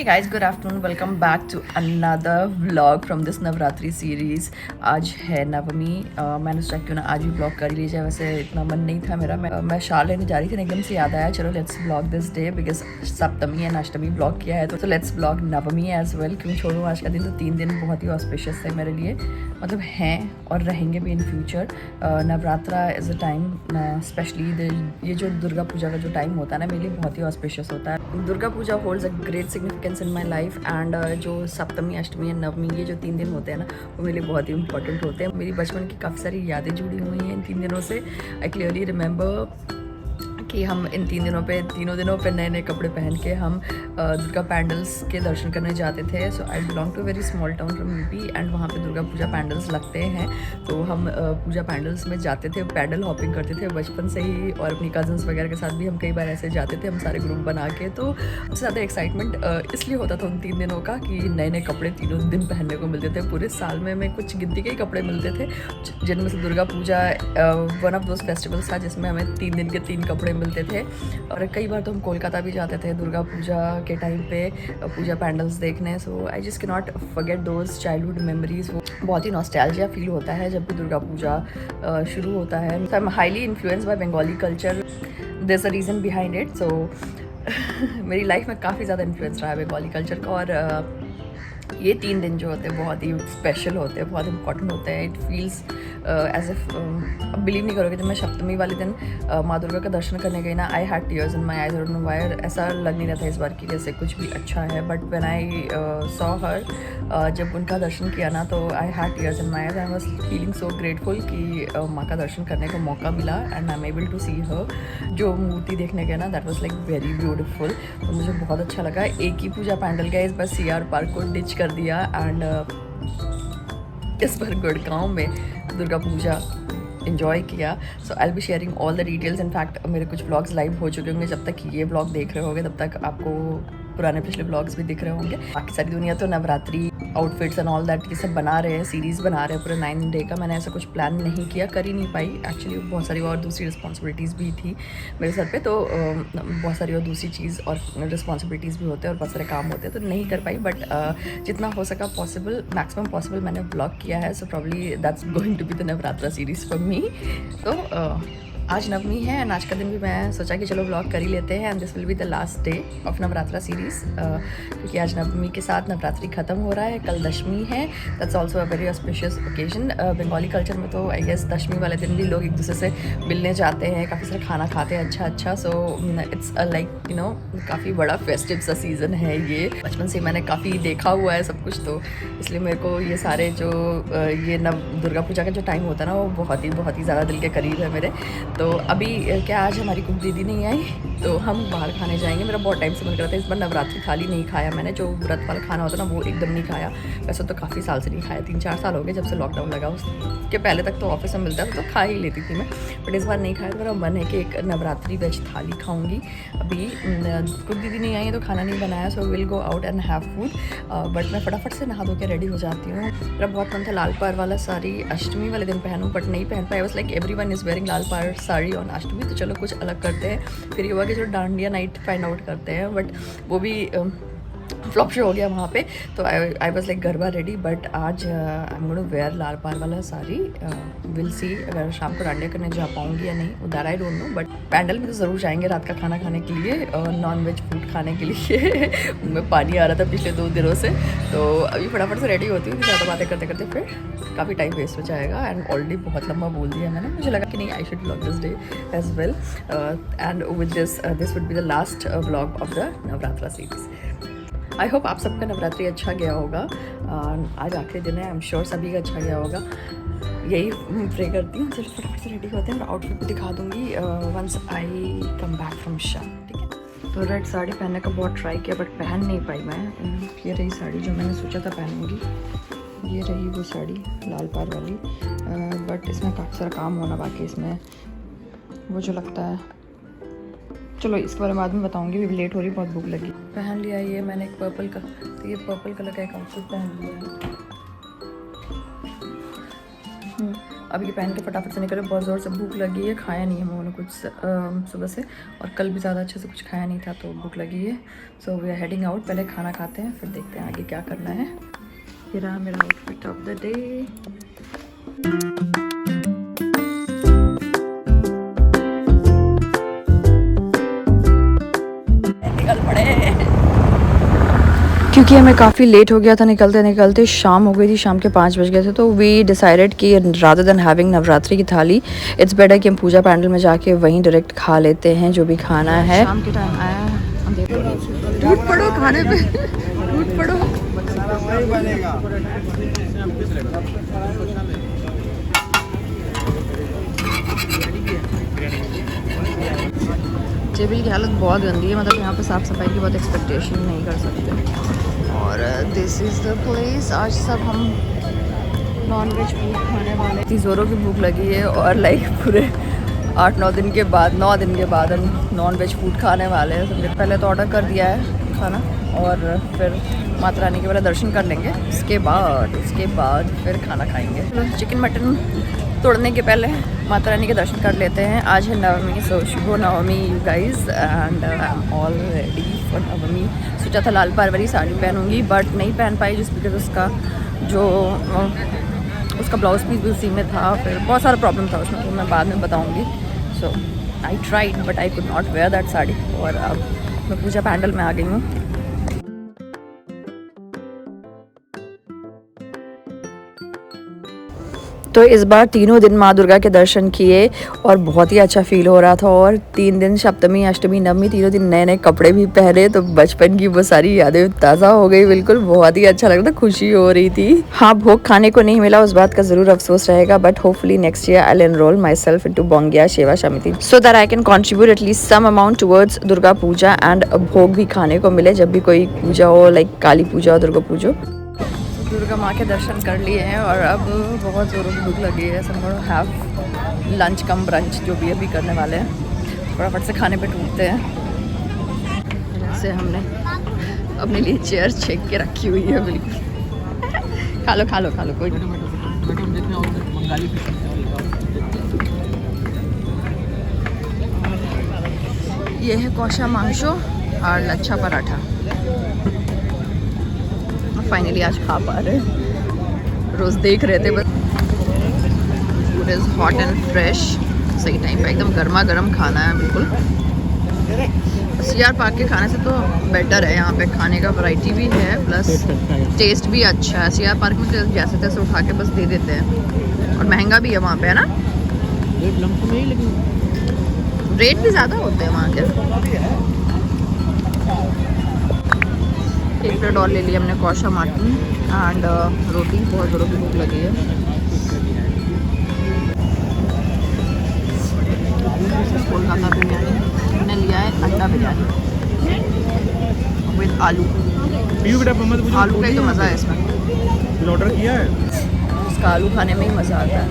Hey guys, good afternoon. Welcome back to another vlog from this Navratri series. आज है नवमी. मैंने सोचा क्यों ना आज भी ब्लॉग कर ही लीजिए. वैसे इतना मन नहीं था मेरा. मैं शाल लेने जा रही थी, एकदम से याद आया चलो let's blog this day because Saptami and Ashtami blog किया है तो let's blog Navami as well. क्यों छोड़ूँ आज का दिन. तो 3 दिन बहुत ही ऑस्पिशियस है मेरे लिए, मतलब हैं और रहेंगे भी in future. Navratra is a time specially ये जो दुर्गा पूजा का जो टाइम होता है ना मेरे लिए बहुत ही ऑस्पिशियस होता है. Durga Puja holds a great significance in my life and जो सप्तमी अष्टमी एंड नवमी ये जो 3 दिन होते हैं ना वो मेरे लिए बहुत ही इंपॉर्टेंट होते हैं. मेरी बचपन की काफ़ी सारी यादें जुड़ी हुई हैं इन 3 दिनों से. आई क्लियरली रिमेंबर कि हम इन तीनों दिनों पे नए नए कपड़े पहन के हम दुर्गा पैंडल्स के दर्शन करने जाते थे. So I belong to very small town from UP and वहाँ पे दुर्गा पूजा पैंडल्स लगते हैं. तो हम पूजा पैंडल्स में जाते थे, पैडल हॉपिंग करते थे बचपन से ही. और अपनी कज़न्स वगैरह के साथ भी हम कई बार ऐसे जाते थे, हम सारे ग्रुप बना के. तो सबसे ज़्यादा एक्साइटमेंट इसलिए होता था उन 3 दिनों का कि नए नए कपड़े तीनों दिन पहनने को मिलते थे. पूरे साल में हमें कुछ गिनती के ही कपड़े मिलते थे, जिनमें से Durga Puja one of those festivals था जिसमें हमें 3 दिन के 3 कपड़े मिलते थे. और कई बार तो हम कोलकाता भी जाते थे दुर्गा पूजा के टाइम पे पूजा पैंडल्स देखने. So I just can not forget those childhood memories. वो बहुत ही नॉस्टैल्जिया फील होता है जब भी दुर्गा पूजा शुरू होता है. I am highly influenced by Bengali culture. There is a reason behind it. So मेरी लाइफ में काफ़ी ज़्यादा इन्फ्लुएंस रहा है बंगाली कल्चर का. और ये 3 दिन जो होते हैं बहुत ही स्पेशल होते हैं, बहुत इंपॉर्टेंट होते हैं. इट फील्स एज इफ अब बिलीव नहीं करोगे, जब मैं सप्तमी वाले दिन माँ दुर्गा का दर्शन करने गई ना, आई had tears in my eyes. I don't know why. ऐसा लग नहीं रहा था इस बार कि जैसे कुछ भी अच्छा है. But when I saw her, जब उनका दर्शन किया ना तो I had tears in my eyes. I was feeling so grateful कि माँ का दर्शन करने का मौका मिला and I am able to see her. जो मूर्ति देखने गए ना that was like very beautiful. तो मुझे बहुत अच्छा लगा. एक ही पूजा पैंडल का इस बार CR पार्क को डिच कर दिया एंड इस बार गुड़गांव में दुर्गा पूजा इन्जॉय किया. So I will be sharing all the details. In fact मेरे कुछ ब्लॉग्स लाइव हो चुके होंगे. जब तक ये ब्लॉग देख रहे होंगे तब तक आपको पुराने पिछले ब्लॉग्स भी दिख रहे होंगे. बाकी सारी दुनिया तो Navratri outfits and all that ये सब बना रहे हैं, सीरीज़ बना रहे हैं पूरे 9 डे का. मैंने ऐसा कुछ प्लान नहीं किया, कर ही नहीं पाई एक्चुअली. बहुत सारी और दूसरी रिस्पॉन्सिबिलिटीज़ भी थी मेरे सर पे. तो बहुत सारी और दूसरी चीज़ और रिस्पॉन्सिबिलिटीज़ भी होते हैं और बहुत सारे काम होते हैं तो नहीं कर पाई. बट जितना हो सका पॉसिबल, मैक्सिमम पॉसिबल मैंने ब्लॉग किया है. So probably that's going to be the Navratra series for me. तो आज नवमी है एंड आज का दिन भी मैं सोचा कि चलो व्लॉग कर ही लेते हैं. And this will be the last day of Navratra series क्योंकि आज नवमी के साथ नवरात्रि ख़त्म हो रहा है. कल दशमी है. That's also a very auspicious occasion. Bengali culture में तो आई गेस दशमी वाले दिन भी लोग एक दूसरे से मिलने जाते हैं, काफ़ी सारा खाना खाते हैं अच्छा. So it's like you know काफ़ी बड़ा फेस्टिव सा सीज़न है ये. बचपन से मैंने काफ़ी देखा हुआ है सब कुछ, तो इसलिए मेरे को ये सारे जो ये दुर्गा पूजा का जो टाइम होता है ना वो बहुत ही ज़्यादा दिल के करीब है मेरे. तो अभी क्या आज हमारी कुक दीदी नहीं आई तो हम बाहर खाने जाएंगे. मेरा बहुत टाइम से मन कर रहा था. इस बार नवरात्रि थाली नहीं खाया मैंने. जो व्रत वाला खाना होता है ना वो एकदम नहीं खाया. वैसे तो काफ़ी साल से नहीं खाया, 3-4 साल हो गए जब से लॉकडाउन लगा. उसके पहले तक तो ऑफिस में मिलता था तो खा ही लेती थी मैं. बट इस बार नहीं खाया. तो मेरा मन है कि एक नवरात्रि वेज थाली खाऊंगी. अभी कुक दीदी नहीं आई है तो खाना नहीं बनाया. So will go out and have food. But मैं फटाफट से नहा धो के रेडी हो जाती हूँ. मेरा बहुत मन था लाल पार वाला साड़ी अष्टमी वाले दिन पहनूँ बट नहीं पहन पाया. बस like everyone is wearing lal paar sari on Ashtami, तो चलो कुछ अलग करते हैं. फिर ये हुआ कि जो डांडिया नाइट फाइंड आउट करते हैं, बट वो भी फ्लॉप शो हो गया वहाँ पे. तो I was like garba ready. But आज I am going to wear lal paar वाला साड़ी. विल सी अगर शाम को डांडिया करने जा पाऊँगी या नहीं, उधर I don't know. But pandal में तो ज़रूर जाएंगे रात का खाना खाने के लिए और नॉन वेज फूड खाने के लिए. उनमें पानी आ रहा था पिछले 2 दिनों से. तो अभी फटाफट से रेडी होती हूँ. ज़्यादा बातें करते करते फिर काफ़ी टाइम वेस्ट हो जाएगा. एंड ऑलरेडी बहुत लंबा बोल दिया मैंने. मुझे लगा कि नहीं I should vlog this day as well. And with this would be the last vlog of the Navratra series. I hope आप सबका नवरात्रि अच्छा गया होगा. आज आखिरी दिन है. आई एम श्योर सभी का अच्छा गया होगा. यही प्रे करती हूँ. चलो फटाफट से रेडी होते हैं. और आउटफिट भी दिखा दूँगी once I come back from shop. ठीक है. तो रेड साड़ी पहनने का बहुत ट्राई किया बट पहन नहीं पाई मैं. ये रही साड़ी जो मैंने सोचा था पहनूँगी. ये रही वो साड़ी लाल पार वाली. बट इसमें काफ़ी सारा काम होना बाकी. इसमें वो जो लगता है, चलो इसके बारे में बाद में बताऊंगी. भी लेट हो रही, बहुत भूख लगी. पहन लिया ये मैंने एक पर्पल का. तो ये पर्पल कलर का एक आउटफिट पहन लिया. अभी ये पहन के फटाफट से निकले, बहुत ज़ोर से भूख लगी है, खाया नहीं है हम लोगों ने कुछ सुबह से, और कल भी ज़्यादा अच्छे से कुछ खाया नहीं था तो भूख लगी है। So we are heading out, पहले खाना खाते हैं फिर देखते हैं आगे क्या करना है। ये रहा मेरा आउटफिट ऑफ द डे। निकल पड़े क्योंकि हमें काफ़ी लेट हो गया था निकलते निकलते, शाम हो गई थी, शाम के 5 बज गए थे। तो वी डिसाइडेड कि रादर देन हैविंग नवरात्रि की थाली, इट्स बेटर कि हम पूजा पैंडल में जाके वहीं डायरेक्ट खा लेते हैं जो भी खाना है। शाम के टाइम आया है, टूट पड़ो खाने पे, टूट पड़ो। टेबल की हालत बहुत गंदी है, मतलब यहाँ पे साफ़ सफाई की बहुत एक्सपेक्टेशन नहीं कर सकते। और दिस इज़ द प्लेस। आज सब हम नॉन वेज फूड खाने वाले। इतनी ज़ोरों की भूख लगी है और लाइक पूरे 8-9 दिन के बाद, 9 दिन के बाद हम नॉन वेज फूड खाने वाले हैं। सबसे पहले तो ऑर्डर कर दिया है खाना, और फिर माता रानी के पहले दर्शन कर लेंगे, उसके बाद फिर खाना खाएंगे। चिकन मटन तोड़ने के पहले माता रानी के दर्शन कर लेते हैं। आज है Navami, so shubh Navami you guys, and I am all ready for Navami. सोचा था लाल परवरी साड़ी पहनूंगी बट नहीं पहन पाई, जिस बिकॉज उसका ब्लाउज पीस भी उसी में था, फिर बहुत सारा प्रॉब्लम था उसमें, तो मैं बाद में बताऊंगी। So I tried but I could not wear that sari, और अब मैं पूजा पैंडल में आ गई हूँ। तो इस बार तीनों दिन माँ दुर्गा के दर्शन किए और बहुत ही अच्छा फील हो रहा था। और 3 दिन सप्तमी अष्टमी नवमी तीनों दिन नए नए कपड़े भी पहने, तो बचपन की वो सारी यादें ताज़ा हो गई। बिल्कुल बहुत ही अच्छा लग रहा था, खुशी हो रही थी। हाँ, भोग खाने को नहीं मिला, उस बात का जरूर अफसोस रहेगा, but hopefully next year I will enroll my self into Bongiya Seva Samiti so that I can contribute at least some amount towards Durga Puja, and भोग भी खाने को मिले जब भी कोई पूजा हो, लाइक काली पूजा और दुर्गा पूजा। दुर्गा माँ के दर्शन कर लिए हैं और अब बहुत ज़ोरों की भूख लगी है। सब लोग हैव लंच कम ब्रंच जो भी अभी करने वाले हैं, फटाफट से खाने पे टूटते हैं। जैसे हमने अपने लिए चेयर छेक के रखी हुई है बिल्कुल। खा लो खा लो खा लो, कोई ये है कौशा मांगशो और लच्छा पराठा। फाइनली आज खा पा रहे, रोज़ देख रहे थे बस। Food is hot and fresh, सही टाइम पे एकदम गर्मा गर्म खाना है बिल्कुल। सीआर पार्क के खाने से तो बेटर है, यहाँ पे खाने का वैरायटी भी है, प्लस टेस्ट भी अच्छा है। सीआर पार्क में जैसे तैसे उठा के बस दे देते हैं, और महंगा भी है वहाँ पे, है ना? रेट भी ज़्यादा होते हैं वहाँ के। एक प्लेट और ले लिया हमने कौशा मटन एंड रोटी। बहुत ज़ोरों की भूख लगी है। कोलकाता बिरयानी हमने लिया है, अंडा बिरयानी विद आलू। आलू का ही तो मज़ा है इसमें। ऑर्डर किया है, इसका आलू खाने में ही मज़ा आता है।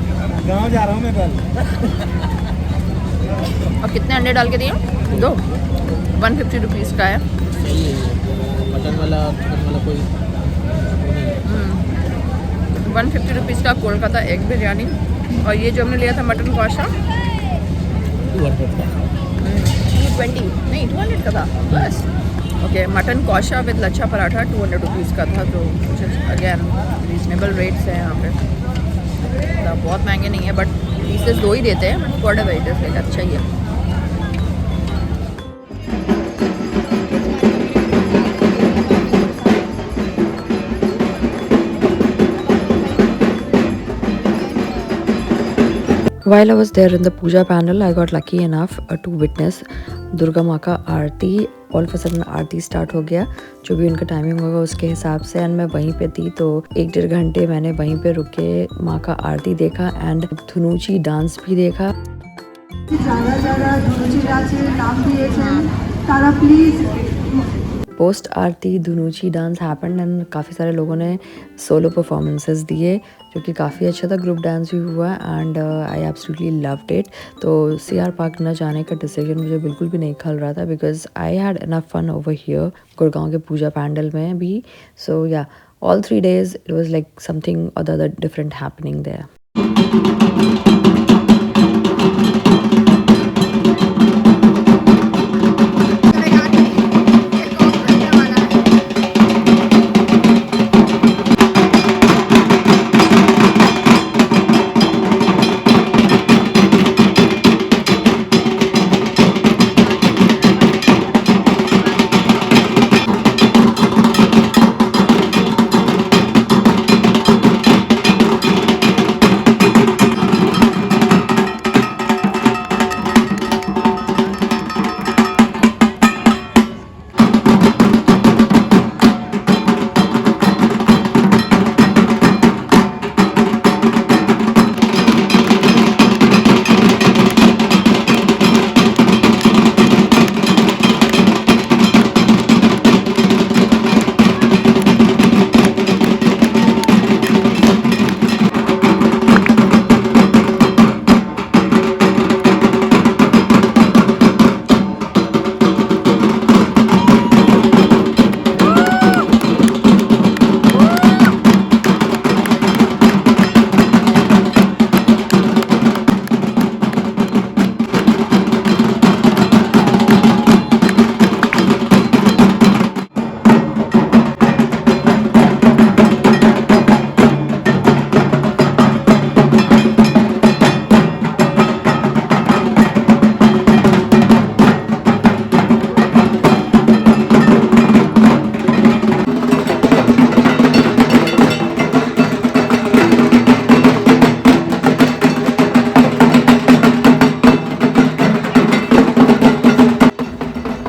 गाँव जा रहा हूँ मैं कल। और कितने अंडे डाल के दिए? 2। 150 रुपीज़ का है। मटन वाला चिकन वाला कोई 150 रुपीज़ का कोलकाता एग बिरयानी। और ये जो हमने लिया था मटन कौशा 200 का। 220 नहीं 200 का था बस। Okay, mutton kosha with lachha paratha 200 rupees का था, तो अगेन रीजनेबल रेट्स हैं यहाँ पे। बहुत महंगे नहीं है, बट पीसेस 2 ही देते हैं, बट बड़े वेरिएटीज अच्छा ही है। While I was there in the puja panel, I got lucky enough to witness Durga माँ का आरती। All of a sudden aarti start हो गया, जो भी उनका टाइमिंग होगा उसके हिसाब से, एंड मैं वहीं पे थी, तो 1-1.5 घंटे मैंने वहीं पे रुक के माँ का आरती देखा एंड धुनुची डांस भी देखा। Post aarti dhunuchi dance happened and काफ़ी सारे लोगों ने सोलो परफॉर्मेंसेस दिए, जो कि काफ़ी अच्छा था। ग्रुप डांस भी हुआ and I absolutely loved it. तो सीआर पार्क न जाने का डिसीजन मुझे बिल्कुल भी नहीं खल रहा था, because I had enough fun over here Gurgaon के पूजा पैंडल में भी। So yeah all 3 days it was like something other different happening there.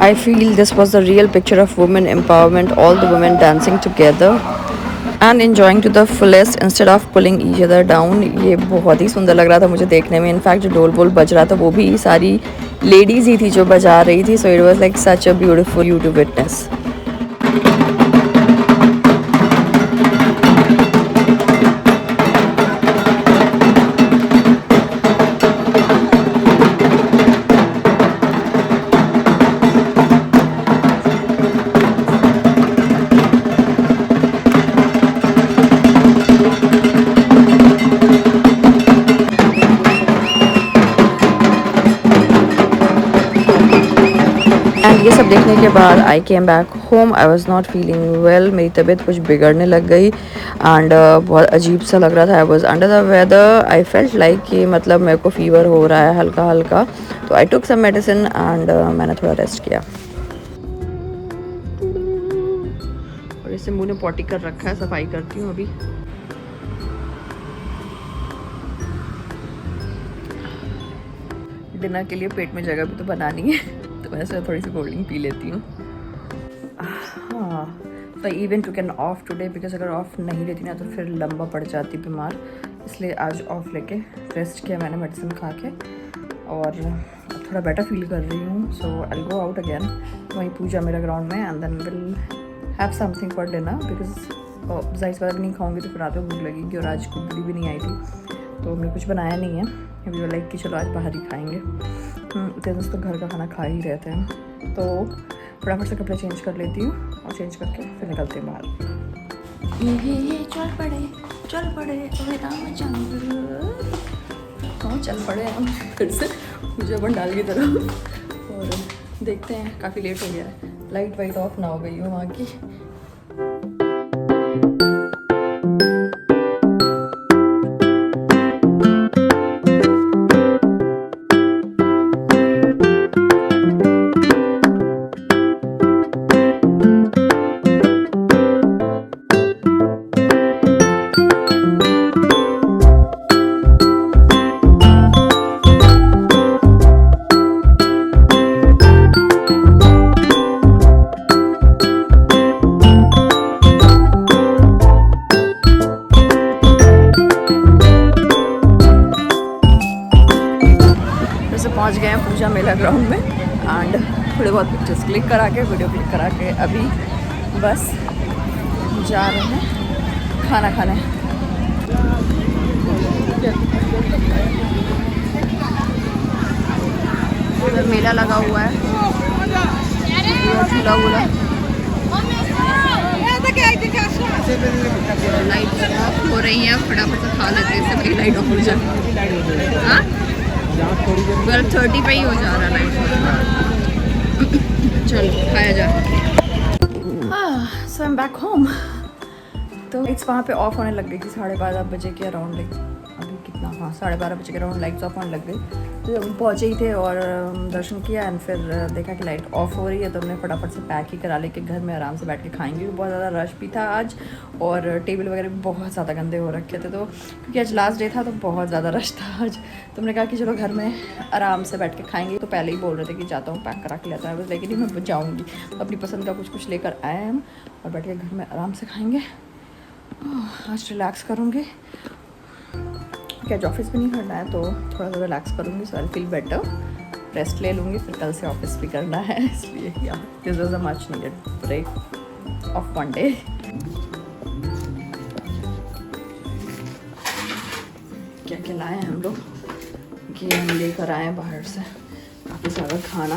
I feel this was the real picture of women empowerment, all the women dancing together and enjoying to the fullest instead of pulling each other down. ये बहुत ही सुंदर लग रहा था मुझे देखने में. In fact जो ढोल बोल बज रहा था वो भी सारी लेडीज़ ही थी जो बजा रही थी. So it was like such a beautiful you to witness. And ये सब देखने के बाद I came back home. I was not feeling well. मेरी तबीयत कुछ बिगड़ने लग गई एंड बहुत अजीब सा लग रहा था. I was under the weather. I felt like कि मतलब मेरे को फीवर हो रहा है हल्का हल्का. तो आई टुक सम मेडिसिन एंड मैंने थोड़ा रेस्ट किया. और इसे मुँह ने पॉटी कर रखा है. सफाई करती हूँ अभी. डिनर के लिए पेट में जगह भी तो बनानी है तो मैं से थोड़ी सी कोल्ड ड्रिंक पी लेती हूँ. हाँ, तो even to can off today बिकॉज अगर ऑफ नहीं लेती ना तो फिर लंबा पड़ जाती बीमार. इसलिए आज ऑफ लेके रेस्ट किया मैंने मेडिसिन खा के और थोड़ा बेटर फील कर रही हूँ. So I go out again. वहीं पूजा मेरा ग्राउंड में and then will have something for dinner because जाइस वाला भी नहीं खाऊंगी तो फिर रात को भूख लगेगी. और आज कुकड़ी भी नहीं आई थी तो हमने कुछ बनाया नहीं है. अभी वो लाइक कि चलो आज बाहर ही खाएंगे. इतने दोस्त तो घर का खाना खा ही रहते हैं. तो फटाफट से कपड़े चेंज कर लेती हूँ और चेंज करके फिर निकलते हैं बाहर. ये चल पड़े ओए रामचंद्र. हाँ चल पड़े हम फिर से पूजा पंडाल की तरफ. और देखते हैं काफ़ी लेट हो गया है. लाइट वाइट ऑफ ना हो गई हो वहाँ की. पहुंच गए हैं पूजा मेला ग्राउंड में एंड थोड़े बहुत पिक्चर्स क्लिक करा के वीडियो क्लिक करा के अभी बस जा रहे हैं खाना खाने. उधर मेला लगा हुआ है. झूला वूला लाइट ऑफ हो रही है. फटाफट से खा लेते हैं. इससे लाइट ऑफ हो जाए. हाँ 12:30 पे ही हो जा रहा है लाइट. चल खाया जा. सो आई एम बैक होम. तो लाइट्स वहाँ पे ऑफ होने लग गई थी 12:30 बजे के अराउंड. लाइक अभी कितना, हाँ 12:30 बजे के अराउंड लाइट्स ऑफ होने लग गई. तो जब हम पहुँचे ही थे और दर्शन किया एंड फिर देखा कि लाइट ऑफ हो रही है तो हमने फटाफट से पैक ही करा लेके घर में आराम से बैठ के खाएंगे. बहुत ज़्यादा रश भी था आज और टेबल वगैरह भी बहुत ज़्यादा गंदे हो रखे थे. तो क्योंकि आज लास्ट डे था तो बहुत ज़्यादा रश था आज. तो हमने कहा कि चलो घर में आराम से बैठ के खाएंगे. तो पहले ही बोल रहे थे कि जाता हूँ पैक करा के लेता है बस, लेकिन मैं जाऊँगी. तो अपनी पसंद का कुछ लेकर आए हम और बैठ के घर में आराम से खाएँगे. आज रिलैक्स करूँगी. क्या आज ऑफिस भी नहीं करना है तो थोड़ा सा रिलैक्स करूँगी. सो आई फील बेटर. रेस्ट ले लूँगी फिर कल से ऑफिस भी करना है इसलिए yeah this was a much needed break of one day. क्या क्या लाए हैं हम लोग कि हम लेकर आए हैं बाहर से काफ़ी सारा खाना.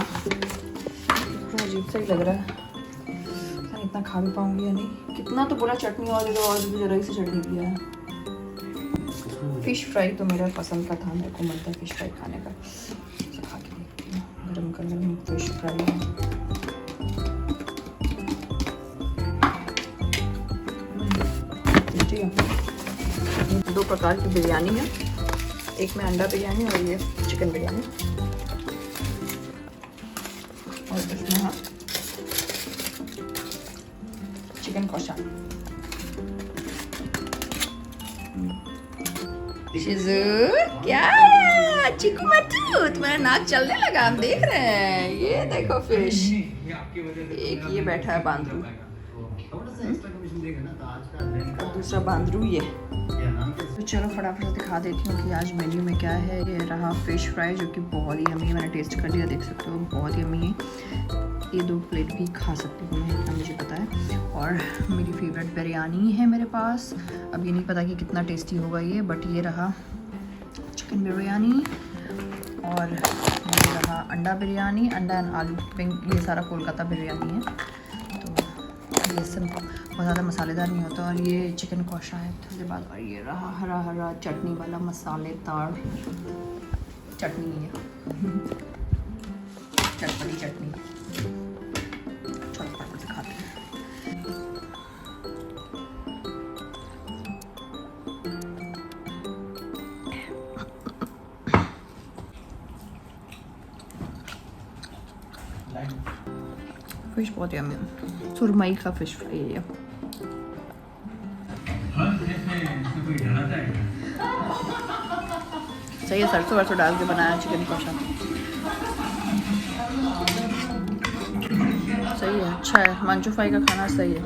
अजीब सा ही लग रहा है. इतना खा भी पाऊँगी या नहीं. कितना तो बोला चटनी और दे दो और भी ज़रा से चटनी दिया है. फ़िश फ्राई तो मेरा पसंद का था. मेरे को मन था फ़िश फ्राई खाने का. खा के देखती हूँ. गरम गरम फ़िश फ्राई है. दो प्रकार की बिरयानी है. एक में अंडा बिरयानी और ये चिकन बिरयानी. और इसमें चिकन कौशा. शिजू क्या चिकू मट्टू तुम्हारा नाक चलने लगा, हम देख रहे हैं। ये देखो फिश, एक ये बैठा है बांदरू और दूसरा बांदरू ये। तो चलो फटाफट से दिखा देती हूँ कि आज मेन्यू में क्या है। ये रहा फिश फ्राई जो कि बहुत ही यम्मी है, मैंने टेस्ट कर लिया, देख सकते हो बहुत यम्मी है। ये 2 प्लेट भी खा सकती हूँ मैं, इतना मुझे पता है। और मेरी फेवरेट बिरयानी है मेरे पास, अब ये नहीं पता कि कितना टेस्टी होगा ये, बट ये रहा चिकन बिरयानी और ये रहा अंडा बिरयानी, अंडा एंड आलू पिंक, ये सारा कोलकाता बिरयानी है। तो ये सब बहुत ज़्यादा मसालेदार नहीं होता। और ये चिकन कौशा है थोड़ी बाद। और ये रहा हरा हरा चटनी वाला मसालेदार चटनी है, चटपटी चटनी। चलो फटाफट से खाते हैं। फिश बहुत यम्मी है, सुरमई का फिश फ्राई है ये। सही है, सरसों वरसों डाल के बनाया चिकन कौशा, सही है, अच्छा है। मंचू फ्राई का खाना सही है।